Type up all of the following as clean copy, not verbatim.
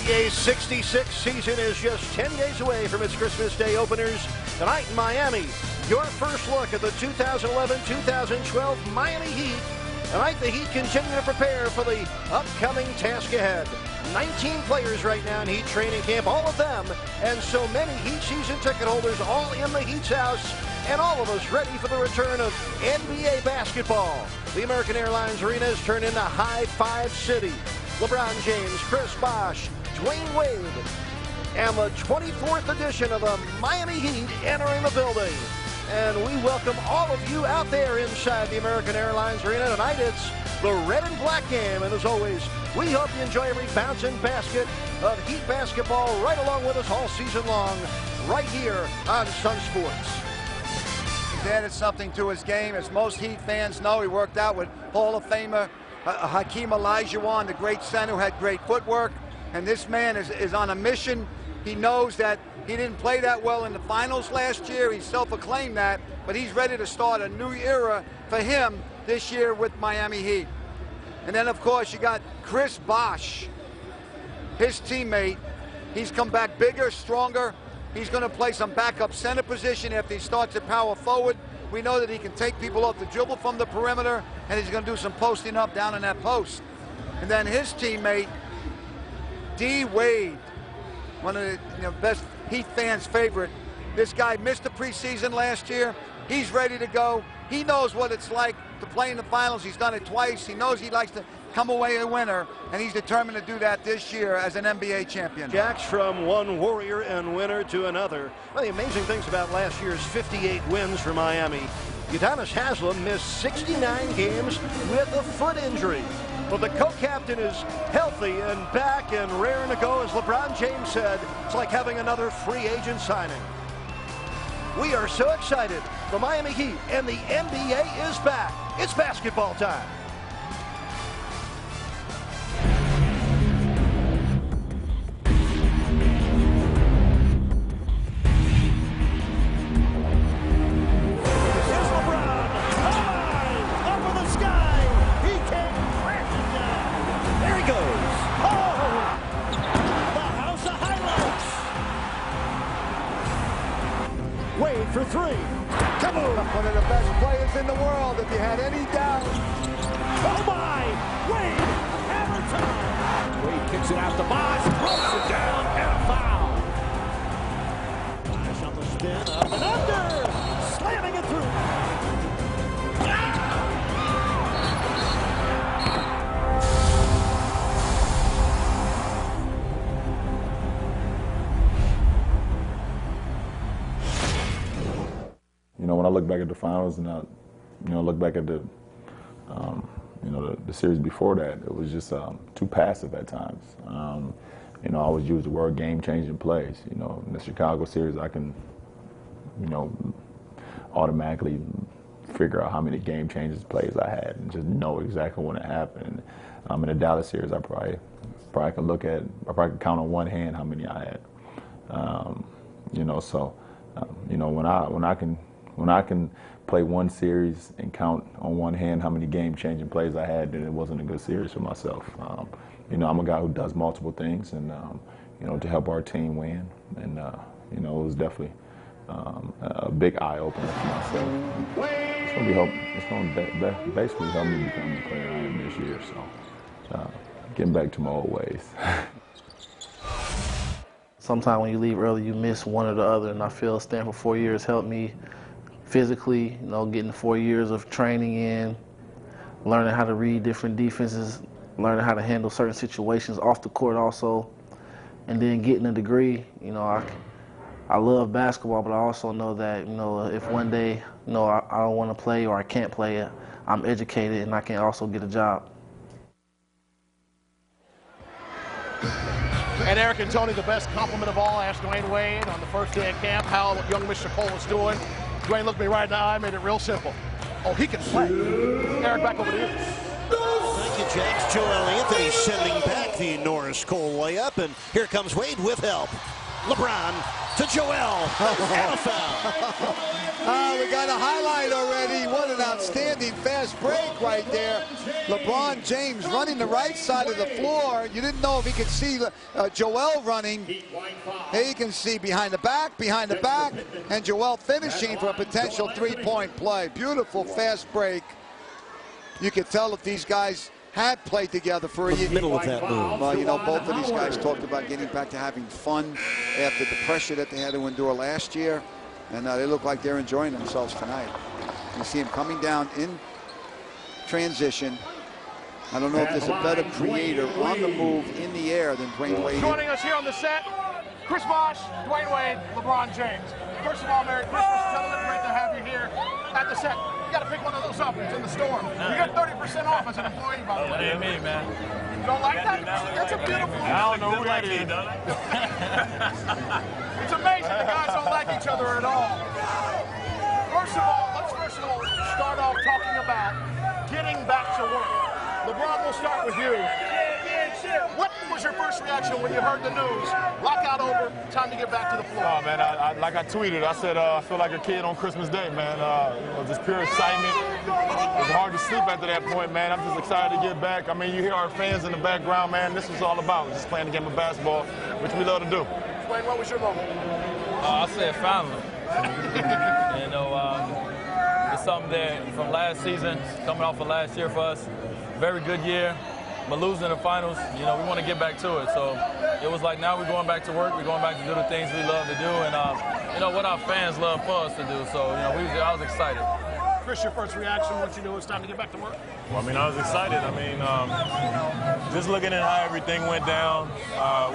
NBA's 66th season is just 10 days away from its Christmas Day openers. Tonight in Miami, your first look at the 2011-2012 Miami Heat. Tonight, the Heat continue to prepare for the upcoming task ahead. 19 players right now in Heat training camp, all of them, and so many Heat season ticket holders all in the Heat's house, and all of us ready for the return of NBA basketball. The American Airlines Arena has turned into High Five City. LeBron James, Chris Bosh, Dwayne Wade, and the 24th edition of the Miami Heat entering the building. And we welcome all of you out there inside the American Airlines Arena. Tonight it's the red and black game, and as always, we hope you enjoy every bouncing basket of Heat basketball right along with us all season long, right here on Sun Sports. He's added something to his game. As most Heat fans know, he worked out with Hall of Famer Hakeem Olajuwon, the great center who had great footwork. And this man is on a mission. He knows that he didn't play that well in the finals last year. He self-acclaimed that, but he's ready to start a new era for him this year with Miami Heat. And then, of course, you got Chris Bosh, his teammate. He's come back bigger, stronger. He's going to play some backup center position after he starts at power forward. We know that he can take people off the dribble from the perimeter, and he's going to do some posting up down in that post. And then his teammate, D. Wade, one of the best Heat fans' favorite. This guy missed the preseason last year. He's ready to go. He knows what it's like to play in the finals. He's done it twice. He knows he likes to come away a winner, and he's determined to do that this year as an NBA champion. Jacks from one warrior and winner to another. One of the amazing things about last year's 58 wins for Miami, Udonis Haslem missed 69 games with a foot injury. Well, the co-captain is healthy and back and raring to go. As LeBron James said, it's like having another free agent signing. We are so excited. The Miami Heat and the NBA is back. It's basketball time. Wade for three. Kaboom! One of the best players in the world, if you had any doubt. Oh my! Wade, hammer time! Wade kicks it out to Bosh, throws it down, and a foul. Bosh on the spin, up and under! Slamming it through. You know, when I look back at the finals and I, look back at the, the series before that, it was just too passive at times. I always use the word game-changing plays. In the Chicago series, I can, automatically figure out how many game-changing plays I had and just know exactly when it happened. In the Dallas series, I probably can count on one hand how many I had. When I can play one series and count on one hand how many game-changing plays I had, then it wasn't a good series for myself. I'm a guy who does multiple things, and to help our team win, and it was definitely a big eye-opener for myself. It's going to basically help me become the player I am this year. So, getting back to my old ways. Sometimes when you leave early, you miss one or the other, and I feel staying for 4 years helped me physically, getting 4 years of training in, learning how to read different defenses, learning how to handle certain situations off the court also, and then getting a degree. I love basketball, but I also know that, if one day, I don't want to play or I can't play it, I'm educated and I can also get a job. And Eric and Tony, the best compliment of all, asked Dwayne Wade on the first day of camp how young Mr. Cole was doing. Dwayne looked me right in the eye, made it real simple. Oh, he can play. Eric, back over to you. Thank you, Jacks. Joel Anthony sending back the Norris Cole layup, and here comes Wade with help. LeBron to Joel, and a foul. We got a highlight already. What an outstanding fast break right there. LeBron James running the right side of the floor. You didn't know if he could see Joel running. Here you can see behind the back, and Joel finishing for a potential three-point play. Beautiful fast break. You could tell if these guys had played together for a year. Middle of that move. Well, you know, both of these guys talked about getting back to having fun after the pressure that they had to endure last year. And they look like they're enjoying themselves tonight. You see him coming down in transition. I don't know if there's a better creator on the move in the air than Dwyane Wade. Joining us here on the set, Chris Bosh, Dwyane Wade, LeBron James. First of all, Merry Christmas, gentlemen. Great to have you here at the set. You got to pick one of those up. It's in the store. You got 30% off as an employee, by the way. What do you mean, man? You don't like that? That's a beautiful. I don't know who that is. It's amazing the guys don't like each other at all. First of all, let's start off talking about getting back to work. LeBron, we'll start with you. What was your first reaction when you heard the news? Lockout over, time to get back to the floor. Oh, man, like I tweeted, I said I feel like a kid on Christmas Day, man. You know, just pure excitement. It was hard to sleep after that point, man. I'm just excited to get back. I mean, you hear our fans in the background, man. This was all about just playing the game of basketball, which we love to do. Wayne, what was your moment? I said finally. You know, it's something that from last season, coming off of last year for us, very good year. But losing in the finals, you know, we want to get back to it. So it was like now we're going back to work. We're going back to do the things we love to do, and you know what our fans love for us to do. So you know, I was excited. Chris, your first reaction once you knew it was time to get back to work? Well, I mean, I was excited. I mean, just looking at how everything went down,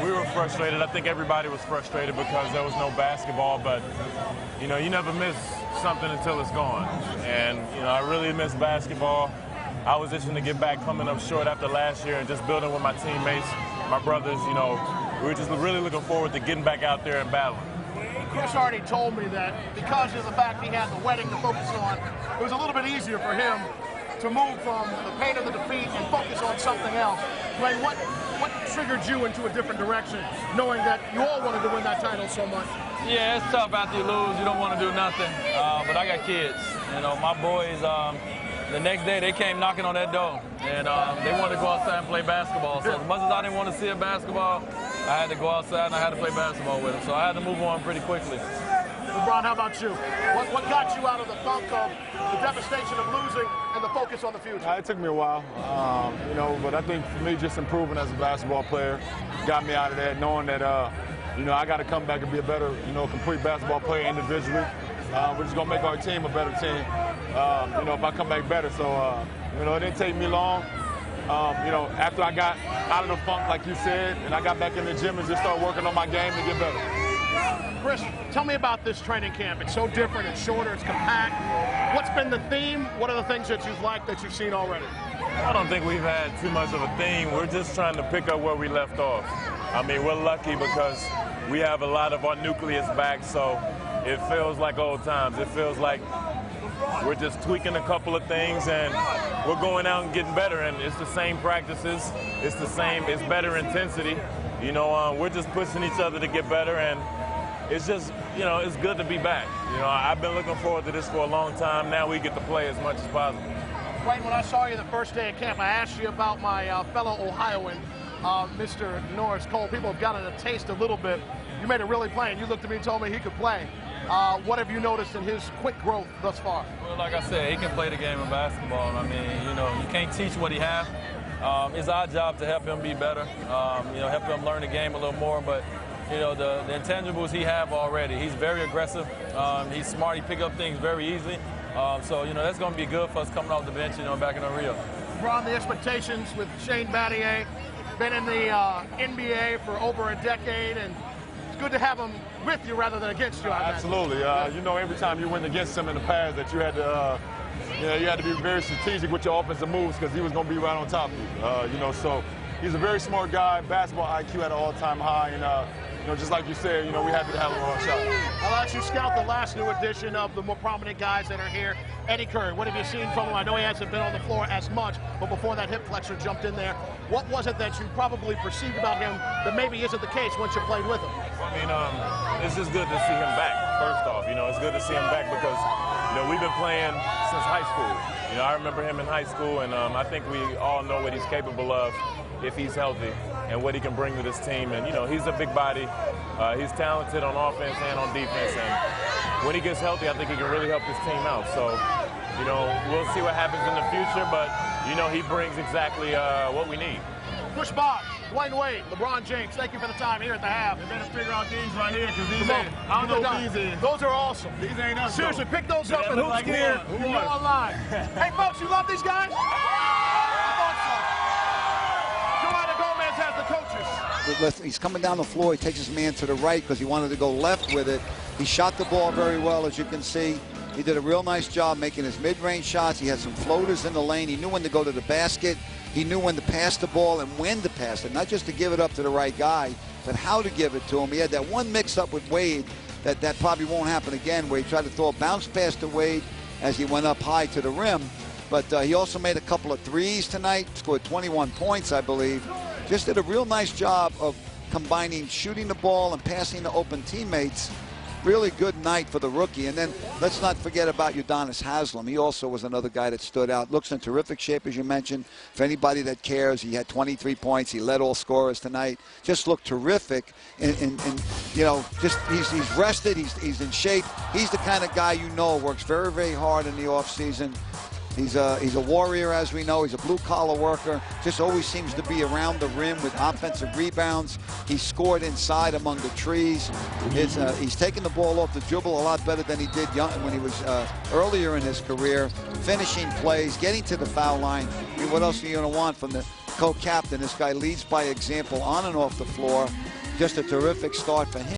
we were frustrated. I think everybody was frustrated because there was no basketball. But you know, you never miss something until it's gone. And you know, I really miss basketball. I was itching to get back, coming up short after last year and just building with my teammates, my brothers. You know, we were just really looking forward to getting back out there and battling. Chris already told me that because of the fact he had the wedding to focus on, it was a little bit easier for him to move from the pain of the defeat and focus on something else. Dwyane, what triggered you into a different direction, knowing that you all wanted to win that title so much? Yeah, it's tough after you lose. You don't want to do nothing. But I got kids. You know, my boys. The next day, they came knocking on that door, and they wanted to go outside and play basketball. So as much as I didn't want to see a basketball, I had to go outside and I had to play basketball with them. So I had to move on pretty quickly. LeBron, how about you? What got you out of the funk of the devastation of losing and the focus on the future? It took me a while, you know, but I think for me, just improving as a basketball player got me out of that, knowing that, you know, I got to come back and be a better, you know, complete basketball player individually. We're just going to make our team a better team, you know, if I come back better. So, you know, it didn't take me long. You know, after I got out of the funk, like you said, and I got back in the gym and just started working on my game to get better. Chris, tell me about this training camp. It's so different, it's shorter, it's compact. What's been the theme? What are the things that you've liked that you've seen already? I don't think we've had too much of a theme. We're just trying to pick up where we left off. I mean, we're lucky because we have a lot of our nucleus back, so it feels like old times. It feels like we're just tweaking a couple of things and we're going out and getting better, and it's the same practices. It's the same, it's better intensity. You know, we're just pushing each other to get better, and it's just, you know, it's good to be back. You know, I've been looking forward to this for a long time. Now we get to play as much as possible. Right, when I saw you the first day of camp, I asked you about my fellow Ohioan, Mr. Norris Cole. People have gotten a taste a little bit. You made it really plain. You looked at me and told me he could play. What have you noticed in his quick growth thus far? Well, like I said, he can play the game of basketball. I mean, you know, you can't teach what he has. It's our job to help him be better, you know, help him learn the game a little more. But, you know, the intangibles he have already. He's very aggressive. He's smart. He pick up things very easily. So, you know, that's going to be good for us coming off the bench, you know, back in Rio. LeBron, the expectations with Shane Battier, been in the NBA for over a decade, and it's good to have him with you rather than against you. Absolutely. You know, every time you went against him in the past, that you had to, you know, you had to be very strategic with your offensive moves because he was going to be right on top of you. You know, so he's a very smart guy. Basketball IQ at an all-time high, and just like you said, we're happy to have him on shot. I'll let you scout the last new addition of the more prominent guys that are here. Eddie Curry, what have you seen from him? I know he hasn't been on the floor as much, but before that hip flexor jumped in there, what was it that you probably perceived about him that maybe isn't the case once you played with him? I mean, it's just good to see him back, first off. It's good to see him back because, we've been playing since high school. I remember him in high school, and I think we all know what he's capable of if he's healthy and what he can bring to this team. And, he's a big body. He's talented on offense and on defense. And when he gets healthy, I think he can really help this team out. So, we'll see what happens in the future, but, he brings exactly what we need. Push by, Dwayne Wade, LeBron James, thank you for the time here at the half. You better figure out these right here, because these ain't, I don't know what these is. Those are awesome. These ain't us. Seriously, pick those up and like who's here. who Go won? online. Hey, folks, you love these guys? Joanna Gomez has the coaches. He's coming down the floor. He takes his man to the right because he wanted to go left with it. He shot the ball very well, as you can see. He did a real nice job making his mid-range shots. He had some floaters in the lane. He knew when to go to the basket. He knew when to pass the ball and when to pass it. Not just to give it up to the right guy, but how to give it to him. He had that one mix-up with Wade that probably won't happen again, where he tried to throw a bounce pass to Wade as he went up high to the rim. But he also made a couple of threes tonight, scored 21 points, I believe. Just did a real nice job of combining shooting the ball and passing to open teammates. Really good night for the rookie. And then let's not forget about Udonis Haslem. He also was another guy that stood out. Looks in terrific shape, as you mentioned. For anybody that cares, he had 23 points. He led all scorers tonight. Just looked terrific. And just he's rested. He's in shape. He's the kind of guy works very, very hard in the offseason. He's a warrior, as we know. He's a blue-collar worker. Just always seems to be around the rim with offensive rebounds. He scored inside among the trees. He's taking the ball off the dribble a lot better than he did when he was earlier in his career. Finishing plays, getting to the foul line. I mean, what else are you going to want from the co-captain? This guy leads by example on and off the floor. Just a terrific start for him.